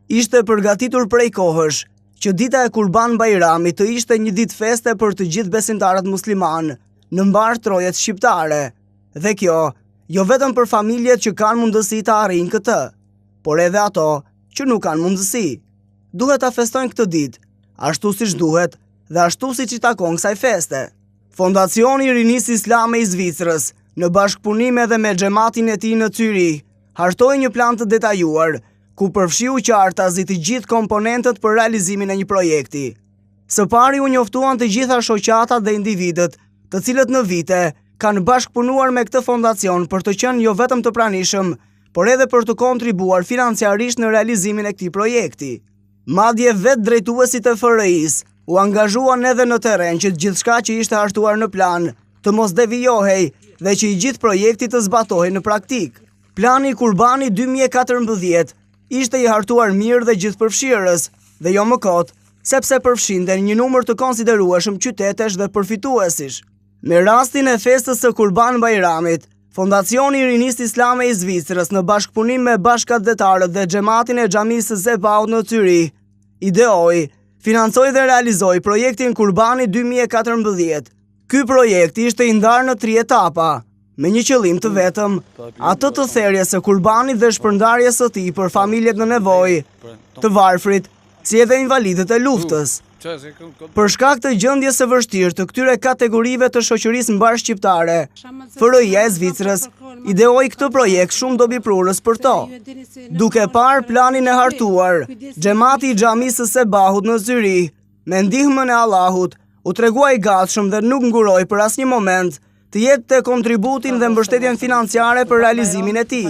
Ishte përgatitur prej kohësh që dita e Kurban Bajramit të ishte një ditë feste për të gjithë besimtarët musliman në mbar trojet shqiptare. Dhe kjo, jo vetëm për familjet që kanë mundësi të arrijnë këtë, por edhe ato që nuk kanë mundësi. Duhet ta festojnë këtë ditë, ashtu siç duhet dhe ashtu siç i takon kësaj feste. Fondacioni i Rinisë Islame i Zvicrës, në bashkëpunim edhe me xhamatin e tij në Zyrich, hartoi një plan të detajuar, ku përfshiu qartazi të gjithë komponentët për realizimin e një projekti. Së pari u njoftuan të gjitha shoqatat dhe individët, të cilët në vite kanë bashkëpunuar me këtë fondacion për të qenë jo vetëm të pranishëm, por edhe për të kontribuar financiarisht në realizimin e këtij projekti. Madje vetë drejtuesit e FRI-s u angazhuan edhe në terren që gjithçka që ishte hartuar në plan të mos devijohej dhe që i gjithë projekti të zbatohej në praktik. Plani Kurbani 2014 ishte i hartuar mirë dhe gjithëpërfshirës dhe jo më kot, sepse përfshinte një numër të konsiderueshëm qytetesh dhe përfituesish. Me rastin e festës së Kurban Bajramit, Fondacioni i Rinisë Islame i Zvicrës në bashkëpunim me bashkëgazetarët dhe xhamatin e xhamisë së Zebaut në Zyrich, ideoi, financoi dhe realizoi projektin Kurbani 2014. Ky projekt ishte i ndarë në 3 etapa, me një qëllim të vetëm, atë të therrjes së kurbanit dhe shpërndarjes së tij për familjet në nevojë, të varfrit, si edhe invalidët e luftës. Për shkak të gjendjes së vështirë të këtyre kategorive të shoqërisë mbar shqiptare, FRI-ja e Zvicrës ideoi këtë projekt shumë dobiprurës për to. Duke parë planin e hartuar, xhamati i xhamisë së Sebahut në Zyrich, me ndihmën e Allahut, u tregua i gatshëm dhe nuk nguroi për asnjë moment të jepte kontributin dhe mbështetjen financiare për realizimin e tij.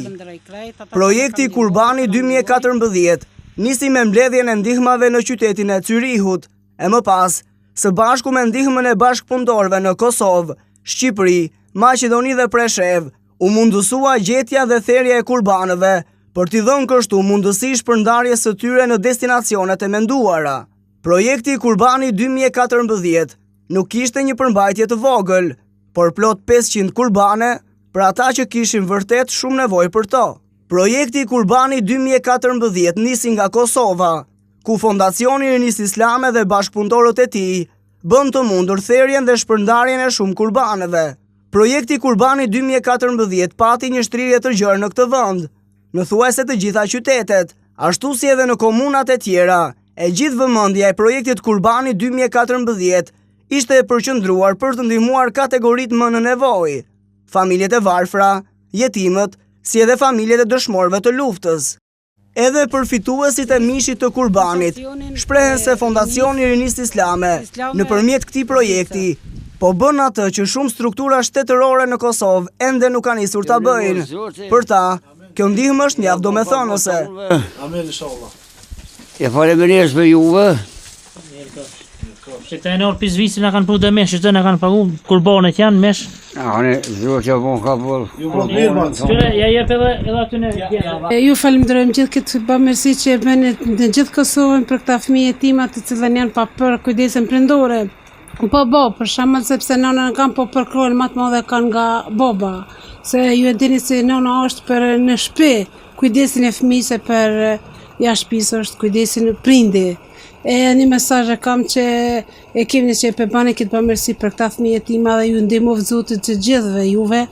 Projekti Kurbani 2014 nisi me mbledhjen e ndihmave në qytetin e Zyrihut, e më pas, së bashku me ndihmën e bashkëpunëtorëve në Kosovë, Shqipëri, Maqedoni dhe Preshev, u mundësua gjetja dhe therrja e kurbanëve për t'i dhënë kështu mundësi shpërndarjes së tyre në destinacionet e menduara. Projekti Kurbani 2014 nuk kishte një përmbajtje të vogël, por plot 500 kurbane për ata që kishin vërtet shumë nevojë për to. Projekti Kurbani 2014 nisi nga Kosova, ku Fondacioni i Rinisë Islame dhe bashkëpunëtorët e tij bën të mundur therrjen dhe shpërndarjen e shumë kurbanëve. Projekti Kurbani 2014 pati një shtrirje të gjerë në këtë vend, në thuajse të gjitha qytetet, ashtu si edhe në komunat e tjera. E gjithë vëmendja e projektit Kurbani 2014 ishte e përqendruar për të ndihmuar kategoritë më në nevojë, familjet e varfra, jetimët, si edhe familjet e dëshmorëve të luftës. Edhe përfituesit e mishit të kurbanit shprehen se Fondacioni i Rinisë Islame nëpërmjet këtij projekti po bën atë që shumë struktura shtetërore në Kosovë ende nuk kanë nisur ta bëjnë. Për ta, kjo ndihmë është mjaft domethënëse. Amen inshallah. E faleminderit për juve. Se këta e nërë pizvisi nga kanë pru dhe mesh, që të nga kanë pagu, kurbanet janë mesh. Ane, zhurë që bon ka bërë. Ja jep edhe aty në tjera. Ju falenderojmë gjithë këtë bamirësi që e bëni në gjithë Kosovën për këta fëmijë jetimat të cilën janë pa për kujdesën prindore. Po për shembull sepse nëna kanë po përkrojnë më të madhe kanë nga baba. Se ju e dini se nëna është për në shtëpi, kujdesin e fëmijës për jashtë shtëpisë është kujdesin e prindi. E një mesazh kam që e kemi që e bani këtë bamirësi për këta fëmijë jetima dhe ju ndihmoj Zotit të gjithëve juve.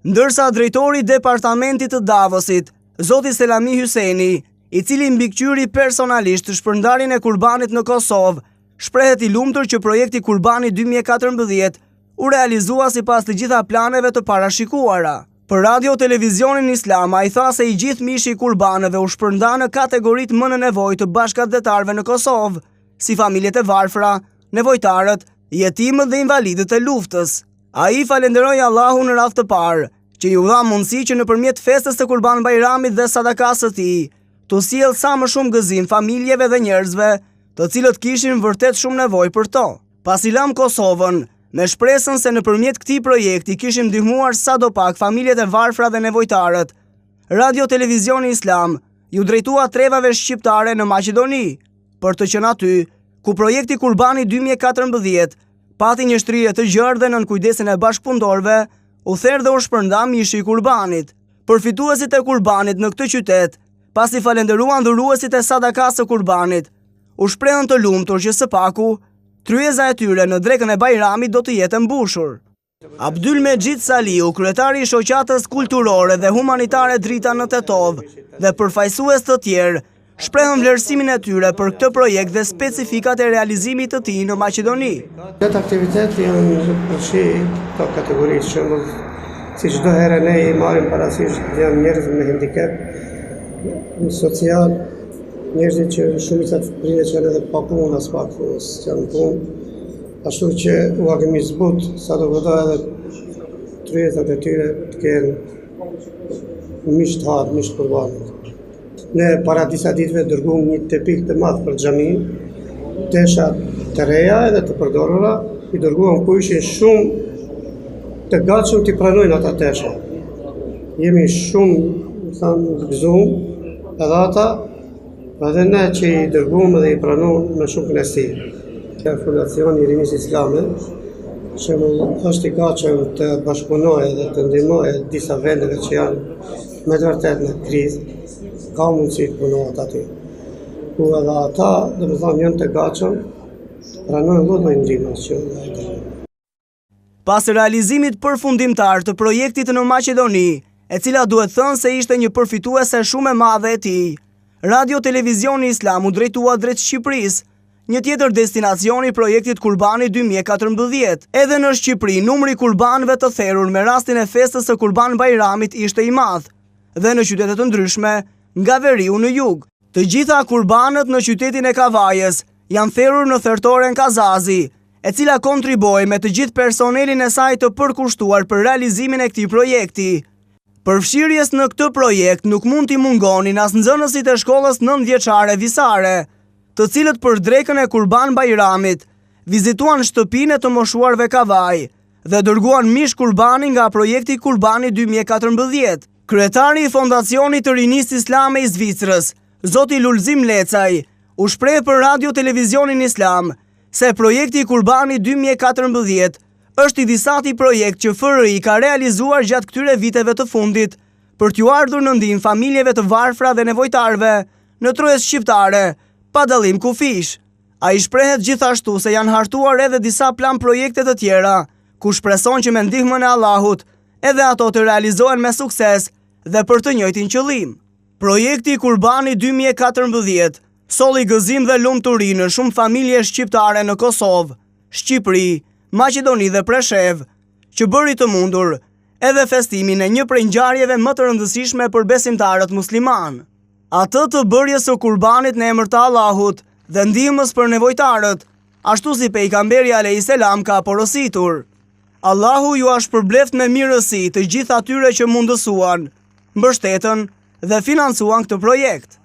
Ndërsa drejtori i departamentit të Davosit, zoti Selami Hyseni, i cili mbikëqyri personalisht shpërndarjen e kurbanit në Kosovë, shprehet i lumtur që projekti Kurbani 2014 u realizua sipas të gjitha planeve të parashikuara. Për Radio Televizionin Islam, ai tha se i gjithë mishi i kurbanëve u shpërnda në kategoritë më në nevojë të bashkëgazetarëve në Kosovë, si familjet e varfra, nevojtarët, jetimët dhe invalidët e luftës. Ai falenderoi Allahun në radhë të parë, që ju dha mundësi që nëpërmjet festës së Kurban Bajramit dhe sadakas së tij, të sjellë sa më shumë gëzim familjeve dhe njerëzve, të cilët kishin vërtet shumë nevojë për to. Pasi lam Kosovën, me shpresën se nëpërmjet këtij projekti kishim ndihmuar sadopak familjet e varfra dhe nevojtarët, Radio Televizioni Islam ju drejtua trevave shqiptare në Maqedoni, për të qenë aty ku projekti Kurbani 2014 pati një shtrirje të gjerë dhe nën kujdesin e bashkëpunëtorëve, u therr dhe u shpërnda mishi i kurbanit. Përfituesit e kurbanit në këtë qytet Pasi falenderuan dhuruesit e sadakas së kurbanit, u shprehën të lumtur që së paku tryeza e tyre në drekën e Bajramit do të jetë mbushur. Abdyl Mexhid Saliu, kryetari i shoqatës kulturore dhe humanitare Drita në Tetov dhe përfaqësues të tjerë, shprehën vlerësimin e tyre për këtë projekt dhe specifikat e realizimit të tij në Maqedoni. Këtë aktivitet janë përfshi këto kategori, shembull, si çdo herë ne i marrim parasysh janë njerëz me handicap social, njerëzit që shumica të prindërve që janë edhe pa punë as pak janë punë. Ashtu që u kemi zbut sa do vëdo edhe tryezat e tyre të kenë misht hadë, misht kurbanit. Ne para disa ditëve dërguam një tepik të madh për xhamin, tesha të reja edhe të përdorura, i dërguam ku ishin shumë të gatshëm t'i pranojnë ata tesha. Jemi shumë gëzuar edhe ata, edhe ne që i dërguam edhe i pranojmë me shumë kënaqësi. Fundacioni i Rinisë Islame, që është i gatshëm të bashkëpunojë dhe të ndihmojë disa vendeve që janë me të vërtetë në krizë, ka mundësi të punohet aty. Ku edhe ata, domethënë, janë të gatshëm, pranojnë lloj ndihmës që Pas realizimit përfundimtar të projektit në Maqedoni, e cila duhet thënë se ishte një përfituese shumë e madhe e tij, Radio Televizioni Islam u drejtua drejt Shqipërisë, një tjetër destinacion i projektit Kurbani 2014. Edhe në Shqipëri, numri kurbanëve të therrur me rastin e festës së Kurban Bajramit ishte i madh, dhe në qytete të ndryshme nga veriu në jug. Të gjitha kurbanët në qytetin e Kavajës janë therrur në thertoren Kazazi, e cila kontriboi me të gjithë personelin e saj të përkushtuar për realizimin e këtij projekti. Përfshirjes në këtë projekt nuk mund t'i mungonin as nxënësit e shkollës 9 vjeçare visare, të cilët për drekën e Kurban Bajramit vizituan shtëpinë e të moshuarve Kavaj dhe dërguan mish kurbani nga projekti Kurbani 2014. Kryetari i Fondacionit të Rinisë Islame i Zvicrës, zoti Lulzim Lecaj, u shpreh për Radio Televizionin Islam se projekti Kurbani 2014 është i disati projekt që FRI ka realizuar gjatë këtyre viteve të fundit për t'ju ardhur në ndihmë familjeve të varfra dhe nevojtarve në trojes shqiptare, pa dallim kufish. Ai shprehet gjithashtu se janë hartuar edhe disa plan projekte të tjera, ku shpreson që me ndihmën e Allahut, edhe ato të realizohen me sukses dhe për të njëjtin qëllim. Projekti Kurbani 2014 solli gëzim dhe lumturi në shumë familje shqiptare në Kosovë, Shqipëri, Maqedoni dhe Preshev, që bëri të mundur edhe festimin e një prej ngjarjeve më të rëndësishme për besimtarët musliman. Atë të bërjes së kurbanit në emër të Allahut dhe ndihmës për nevojtarët, ashtu si pejgamberi alayhis salam ka porositur. Allahu ju shpërbleft me mirësi të gjithë atyre që mundësuan, mbështetën dhe financuan këtë projekt.